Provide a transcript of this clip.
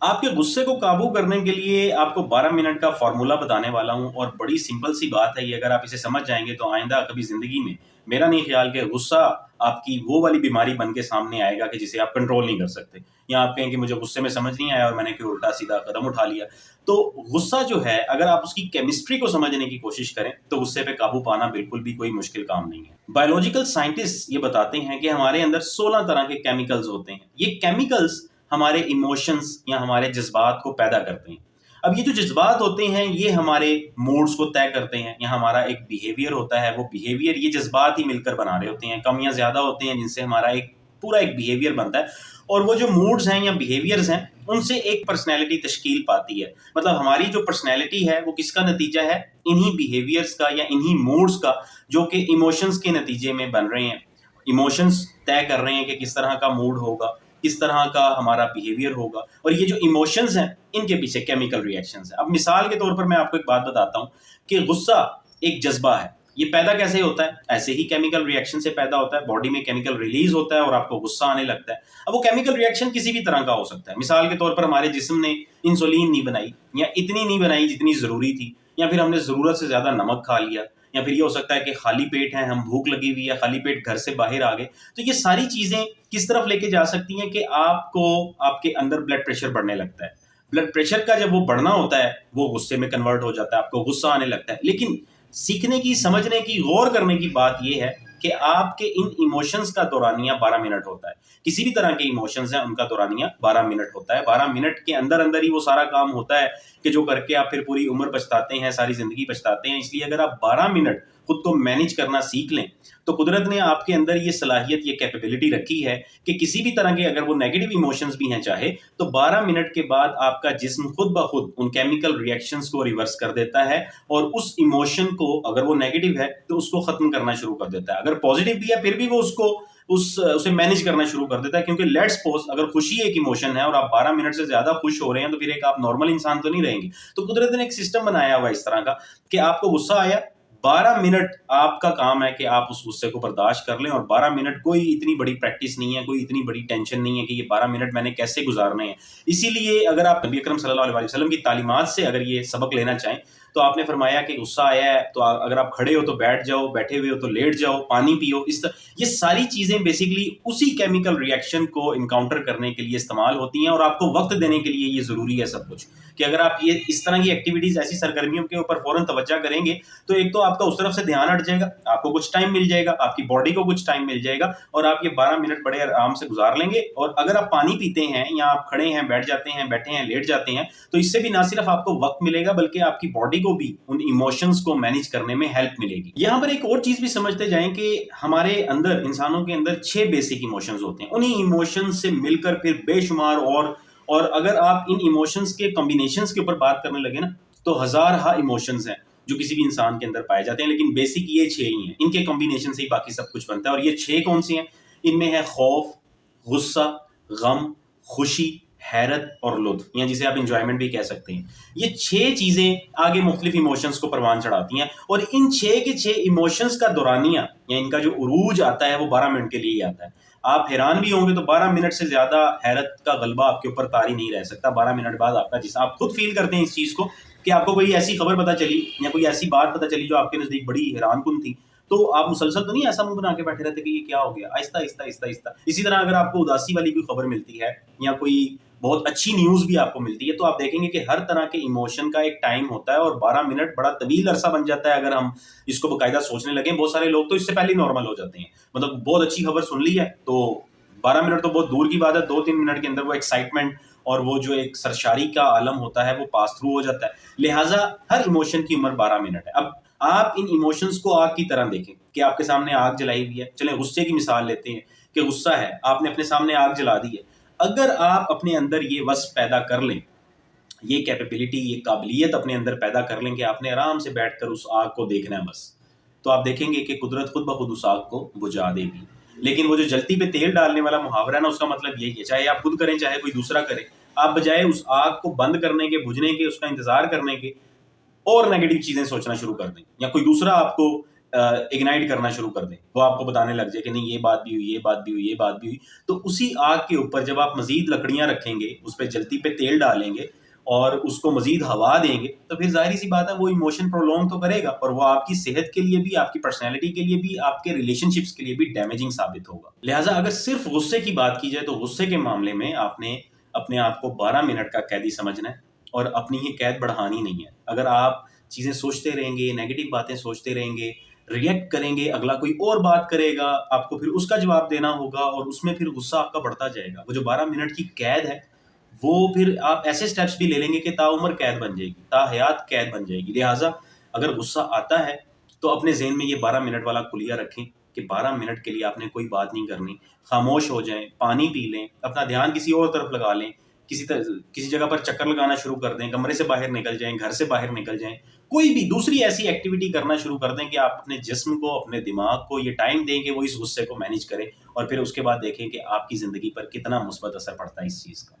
आपके गुस्से को काबू करने के लिए आपको 12 मिनट का फॉर्मूला बताने वाला हूं और बड़ी सिंपल सी बात है ये। अगर आप इसे समझ जाएंगे तो आइंदा कभी जिंदगी में मेरा नहीं ख्याल कि गुस्सा आपकी वो वाली बीमारी बन के सामने आएगा कि जिसे आप कंट्रोल नहीं कर सकते, या आप कहें कि मुझे गुस्से में समझ नहीं आया और मैंने कोई उल्टा सीधा कदम उठा लिया। तो गुस्सा जो है, अगर आप उसकी केमिस्ट्री को समझने की कोशिश करें तो गुस्से पे काबू पाना बिल्कुल भी कोई मुश्किल काम नहीं है। बायोलॉजिकल साइंटिस्ट ये बताते हैं कि हमारे अंदर 16 तरह के केमिकल्स होते हैं। ये केमिकल्स हमारे इमोशंस या हमारे जज्बात को पैदा करते हैं। अब ये जो जज्बात होते हैं ये हमारे मूड्स को तय करते हैं, या हमारा एक बिहेवियर होता है, वो बिहेवियर ये जज्बात ही मिलकर बना रहे होते हैं। कम या ज्यादा होते हैं जिनसे हमारा एक पूरा एक बिहेवियर बनता है, और वो जो मूड्स हैं या बिहेवियर्स हैं उनसे एक पर्सनैलिटी तश्कील पाती है। मतलब हमारी जो पर्सनैलिटी है वो किसका नतीजा है? इन्हीं बिहेवियर्स का या इन्हीं मूड्स का, जो कि इमोशंस के नतीजे में बन रहे हैं। इमोशंस तय कर रहे हैं कि किस तरह का मूड होगा, किस तरह का हमारा बिहेवियर होगा, और ये जो इमोशंस हैं इनके पीछे केमिकल रिएक्शंस हैं। अब मिसाल के तौर पर मैं आपको एक बात बताता हूँ कि गुस्सा एक जज्बा है। ये पैदा कैसे होता है? ऐसे ही केमिकल रिएक्शन से पैदा होता है। बॉडी में केमिकल रिलीज होता है और आपको गुस्सा आने लगता है। अब वो केमिकल रिएक्शन किसी भी तरह का हो सकता है। मिसाल के तौर पर हमारे जिस्म ने इंसुलिन नहीं बनाई, या इतनी नहीं बनाई जितनी जरूरी थी, या फिर हमने जरूरत से ज्यादा नमक खा लिया, या फिर ये हो सकता है कि खाली पेट है, हम भूख लगी हुई है, खाली पेट घर से बाहर आ गए। तो ये सारी चीजें किस तरफ लेके जा सकती हैं कि आपको आपके अंदर ब्लड प्रेशर बढ़ने लगता है। ब्लड प्रेशर का जब वो बढ़ना होता है वो गुस्से में कन्वर्ट हो जाता है, आपको गुस्सा आने लगता है। लेकिन सीखने की, समझने की, गौर करने की बात यह है कि आपके इन इमोशंस का दौरानिया 12 मिनट होता है। किसी भी तरह के इमोशंस हैं उनका दौरानिया 12 मिनट होता है। 12 मिनट के अंदर अंदर ही वो सारा काम होता है कि जो करके आप फिर पूरी उम्र पछताते हैं, सारी जिंदगी पछताते हैं। इसलिए अगर आप 12 मिनट खुद को मैनेज करना सीख लें तो कुदरत ने आपके अंदर ये सलाहियत, ये कैपेबिलिटी रखी है कि किसी भी तरह के अगर वो नेगेटिव इमोशंस भी हैं चाहे, तो 12 मिनट के बाद आपका जिस्म खुद ब खुद उन केमिकल रिएक्शंस को रिवर्स कर देता है, और उस इमोशन को, अगर वो नेगेटिव है तो उसको खत्म करना शुरू कर देता है। अगर पॉजिटिव भी है फिर भी वो उसको उसे मैनेज करना शुरू कर देता है। क्योंकि लेट्स सपोज अगर खुशी एक इमोशन है और आप 12 मिनट से ज्यादा खुश हो रहे हैं तो फिर एक आप नॉर्मल इंसान तो नहीं रहेंगे। तो कुदरत ने एक सिस्टम बनाया हुआ इस तरह का कि आपको गुस्सा आया, 12 मिनट आपका काम है कि आप उस गुस्से को बर्दाश्त कर लें। और 12 मिनट कोई इतनी बड़ी प्रैक्टिस नहीं है, कोई इतनी बड़ी टेंशन नहीं है कि ये 12 मिनट मैंने कैसे गुजारने हैं। इसीलिए अगर आप नबी अकरम सल्लल्लाहु अलैहि वसल्लम की तालीमात से अगर ये सबक लेना चाहें तो आपने फरमाया कि गुस्सा आया है तो अगर आप खड़े हो तो बैठ जाओ, बैठे हुए हो तो लेट जाओ, पानी पियो। ये सारी चीजें बेसिकली उसी केमिकल रिएक्शन को इनकाउंटर करने के लिए इस्तेमाल होती हैं, और आपको वक्त देने के लिए ये जरूरी है सब कुछ कि अगर आप ये इस तरह की एक्टिविटीज, ऐसी सरगर्मियों के ऊपर फौरन तवज्जो करेंगे तो एक तो आपका उस तरफ से ध्यान हट जाएगा, आपको कुछ टाइम मिल जाएगा, आपकी बॉडी को कुछ टाइम मिल जाएगा, और आप ये 12 मिनट बड़े आराम से गुजार लेंगे। और अगर आप पानी पीते हैं या आप खड़े हैं, बैठ जाते हैं, बैठे हैं, लेट जाते हैं, तो इससे भी ना सिर्फ आपको वक्त मिलेगा बल्कि आपकी बॉडी को भी उन इमोशंस को मैनेज करने में हेल्प मिलेगी। यहां पर एक और चीज भी समझते जाएं कि हमारे अंदर, इंसानों के अंदर 6 बेसिक इमोशंस होते हैं। उन्हीं इमोशंस से मिलकर फिर बेशुमार और अगर आप इन इमोशंस के कॉम्बिनेशंस के ऊपर बात करने लगे ना तो हजार इमोशंस हैं जो किसी भी इंसान के अंदर पाए जाते हैं। लेकिन बेसिक ये 6 ही हैं, इनके कॉम्बिनेशन से ही बाकी सब कुछ बनता है। और ये 6 कौन सी हैं? इनमें है खौफ, गुस्सा, गम, खुशी, हैरत और लुत्फ, या जिसे आप इंजॉयमेंट भी कह सकते हैं। ये 6 चीजें आगे मुख्तलिफ इमोशंस को परवान चढ़ाती हैं, और इन 6 के 6 इमोशंस का दौरानिया या इनका जो उरूज आता है वो 12 मिनट के लिए ही आता है। आप हैरान भी होंगे तो 12 मिनट से ज्यादा हैरत का गलबा आपके ऊपर तारी नहीं रह सकता। 12 मिनट बाद आपका, जिस आप खुद फील करते हैं इस चीज को कि आपको कोई ऐसी खबर पता चली या कोई ऐसी बात पता चली जो आपके नजदीक बड़ी हैरानकुन थी, तो आप मुसलसल तो नहीं ऐसा मुंह बना के बैठे रहते कि ये क्या हो गया, आहिस्ता आहिस्ता आहिस्ता आहिस्ता। इसी तरह अगर आपको उदासी वाली कोई खबर मिलती है या कोई बहुत अच्छी न्यूज भी आपको मिलती है तो आप देखेंगे कि हर तरह के इमोशन का एक टाइम होता है, और 12 मिनट बड़ा तवील अरसा बन जाता है अगर हम इसको बाकायदा सोचने लगे। बहुत सारे लोग तो इससे पहले नॉर्मल हो जाते हैं, मतलब बहुत अच्छी खबर सुन ली है तो 12 मिनट तो बहुत दूर की बात है, 2-3 मिनट के अंदर वो एक्साइटमेंट और वो जो एक सरशारी का आलम होता है वो पास थ्रू हो जाता है। लिहाजा हर इमोशन की उम्र 12 मिनट है। अब आप इन इमोशंस को आग की तरह देखें कि आपके सामने आग जलाई हुई है। चलें गुस्से की मिसाल लेते हैं कि गुस्सा है, आपने अपने सामने आग जला दी है। अगर आप अपने अंदर ये वस्फ पैदा कर लें, ये कैपेबिलिटी, ये काबिलियत अपने अंदर पैदा कर लें कि आपने आराम से बैठकर उस आग को देखना है बस, तो आप देखेंगे कि कुदरत खुद ब खुद उस आग को बुझा देगी। लेकिन वो जो जलती पे तेल डालने वाला मुहावरा है ना, उसका मतलब यही है, चाहे आप खुद करें चाहे कोई दूसरा करे, आप बजाय उस आग को बंद करने के, बुझने के, उसका इंतजार करने के और नेगेटिव चीजें सोचना शुरू कर दें, या कोई दूसरा आपको इग्नाइट करना शुरू कर दें, वो आपको बताने लग जाए कि नहीं ये बात भी हुई, ये बात भी हुई, ये बात भी हुई। तो उसी आग के ऊपर जब आप मजीद लकड़ियां रखेंगे, उस पर जलती पे तेल डालेंगे और उसको मजीद हवा देंगे, तो फिर जाहिर सी बात है वो इमोशन प्रोलॉन्ग तो करेगा और वो आपकी सेहत के लिए भी, आपकी पर्सनैलिटी के लिए भी, आपके रिलेशनशिप्स के लिए भी डैमेजिंग साबित होगा। लिहाजा अगर सिर्फ गुस्से की बात की जाए तो गुस्से के मामले में आपने अपने आप को 12 मिनट का कैदी समझना है और अपनी ये कैद बढ़ानी नहीं है। अगर आप चीज़ें सोचते रहेंगे, नेगेटिव बातें सोचते रहेंगे, रिएक्ट करेंगे, अगला कोई और बात करेगा, आपको फिर उसका जवाब देना होगा और उसमें फिर गुस्सा आपका बढ़ता जाएगा। वो जो 12 मिनट की कैद है, वो फिर आप ऐसे स्टेप्स भी ले लेंगे कि ताउम्र कैद बन जाएगी, ताहयात कैद बन जाएगी। लिहाजा अगर गुस्सा आता है तो अपने ज़हन में ये 12 मिनट वाला कुलिया रखें कि 12 मिनट के लिए आपने कोई बात नहीं करनी, खामोश हो जाएं, पानी पी लें, अपना ध्यान किसी और तरफ लगा लें, किसी जगह पर चक्कर लगाना शुरू कर दें, कमरे से बाहर निकल जाएं, घर से बाहर निकल जाएं, कोई भी दूसरी ऐसी एक्टिविटी करना शुरू कर दें कि आप अपने जिस्म को, अपने दिमाग को ये टाइम दें कि वो इस गुस्से को मैनेज करें और फिर उसके बाद देखें कि आपकी ज़िंदगी पर कितना मुस्बत असर पड़ता है इस चीज़ का।